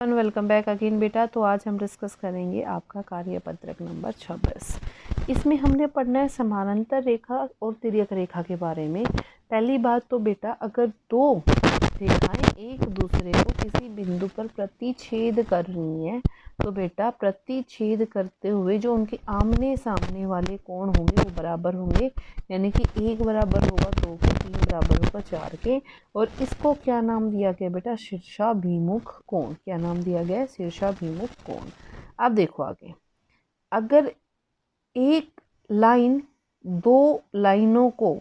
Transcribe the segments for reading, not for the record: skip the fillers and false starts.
Welcome back again बेटा। तो आज हम डिस्कस करेंगे आपका कार्यपत्रक नंबर 26। इसमें हमने पढ़ना है समानांतर रेखा और तिर्यक रेखा के बारे में। पहली बात तो बेटा, अगर दो रेखाएं एक दूसरे को किसी बिंदु पर प्रतिच्छेद कर रही हैं तो बेटा प्रतिच्छेद करते हुए जो उनके आमने सामने वाले कोण होंगे वो बराबर होंगे, यानी कि 1 बराबर होगा 2 के, 3 बराबर होगा 4 के। और इसको क्या नाम दिया गया बेटा? शीर्षाभिमुख कोण। क्या नाम दिया गया है? शीर्षाभिमुख कोण। अब देखो आगे, अगर एक लाइन दो लाइनों को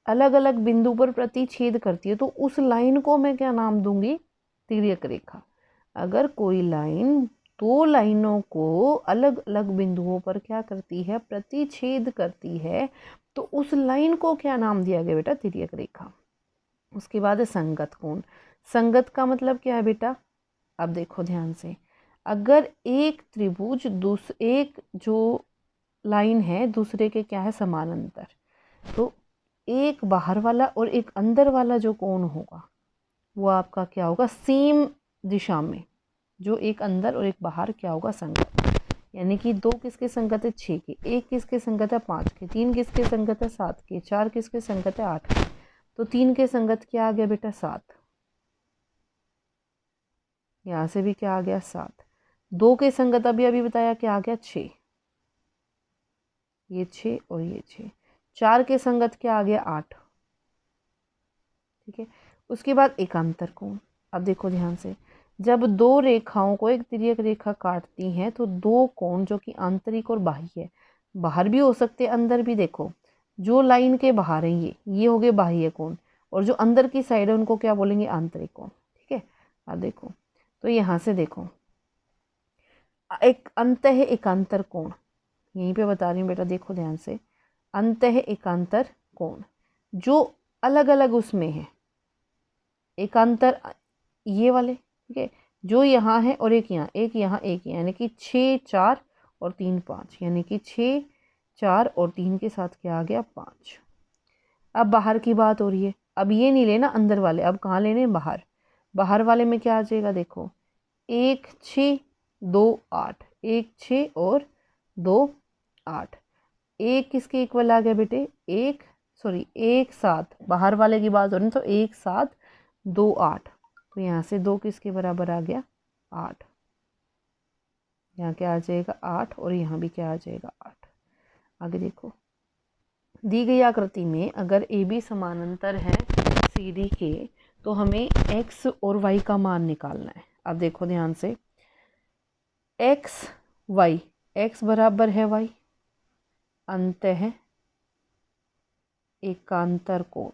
अलग अलग बिंदु पर प्रतिच्छेद करती है तो उस लाइन को मैं क्या नाम दूंगी? तिर्यक रेखा। अगर कोई लाइन दो लाइनों को अलग अलग बिंदुओं पर क्या करती है? प्रतिच्छेद करती है, तो उस लाइन को क्या नाम दिया गया बेटा? तिर्यक रेखा। उसके बाद है संगत कोण। संगत का मतलब क्या है बेटा? अब देखो ध्यान से, अगर एक त्रिभुज एक जो लाइन है दूसरे के क्या है? समानांतर, तो एक बाहर वाला और एक अंदर वाला जो कोण होगा वो आपका क्या होगा? सेम दिशा में। जो एक अंदर और एक बाहर क्या होगा? संगत। यानी कि 2 किसके संगत है? 6 के, 1 किसके संगत है? 5 के, 3 किसके संगत है? 7 के, 4 किसके संगत है? 8 के। तो 3 के संगत क्या आ गया बेटा? 7। यहाँ से भी क्या आ गया? 7। 2 के संगत अभी बताया क्या आ गया? 6। ये 6 और ये 6। 4 के संगत क्या आ गया? 8। ठीक है। उसके बाद एकांतर कोण। अब देखो ध्यान से, जब दो रेखाओं को एक तिर्यक रेखा काटती है तो दो कोण जो कि आंतरिक और बाह्य है, बाहर भी हो सकते हैं अंदर भी। देखो जो लाइन के बाहर है ये हो गए बाह्य कोण, और जो अंदर की साइड है उनको क्या बोलेंगे? आंतरिक कोण। ठीक है। अब देखो, तो यहाँ से देखो, एक अंतः एकांतर कोण यहीं पे बता रही हूँ बेटा, देखो ध्यान से। अंतः एकांतर कोण जो अलग अलग उसमें है, एकांतर ये वाले, ठीक है, जो यहाँ है और एक यहाँ, एक यहाँ, एक यहाँ, यानी कि 6 4 और 3 5, यानी कि 6 4 और 3 के साथ क्या आ गया? 5। अब बाहर की बात हो रही है, अब ये नहीं लेना अंदर वाले, अब कहाँ लेने? बाहर। बाहर वाले में क्या आ जाएगा? देखो 1 6 2 8, 1 6 और 2 8। 1 किसके इक्वल आ गया बेटे? 1 7। बाहर वाले की बात हो रही है तो 1 7 2 8। तो यहाँ से 2 किसके बराबर आ गया? 8। यहाँ क्या आ जाएगा? 8, और यहाँ भी क्या आ जाएगा? 8। आगे देखो, दी गई आकृति में अगर ए बी समानांतर है सी डी के तो हमें x और y का मान निकालना है। अब देखो ध्यान से, x y, x बराबर है y, अंतः एकांतर कोण।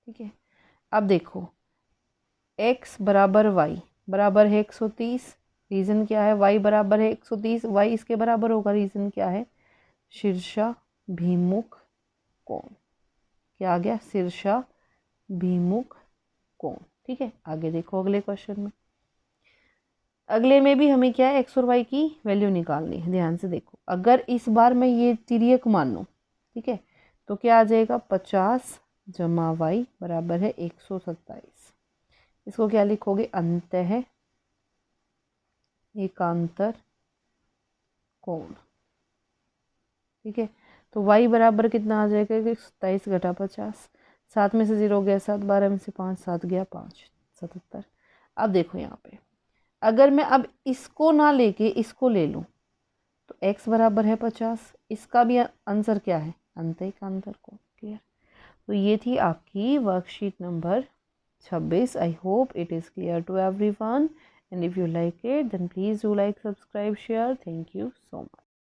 ठीक है। अब देखो x बराबर y बराबर है 130, रीज़न क्या है? y बराबर है 130, y इसके बराबर होगा, रीज़न क्या है? शीर्षाभिमुख कोण। क्या आ गया? शीर्षाभिमुख कोण। ठीक है। आगे देखो अगले क्वेश्चन में, अगले में भी हमें क्या है? x और y की वैल्यू निकालनी है। ध्यान से देखो, अगर इस बार मैं ये तिर्यक मानूं, ठीक है, तो क्या आ जाएगा? 50 जमा y बराबर है 127। इसको क्या लिखोगे? अंतः एकांतर कोण। ठीक है। तो y बराबर कितना आ जाएगा? 27 घटा 50, 7 में से 0 गया 7, 12 में से 5 7 गया 5, 77। अब देखो यहाँ पे, अगर मैं अब इसको ना लेके इसको ले लूँ तो x बराबर है 50, इसका भी आंसर क्या है? अंतः एकांतर कोण। क्लियर? तो ये थी आपकी worksheet number 26. I hope it is clear to everyone, and if you like it then please do like, subscribe, share. Thank you so much.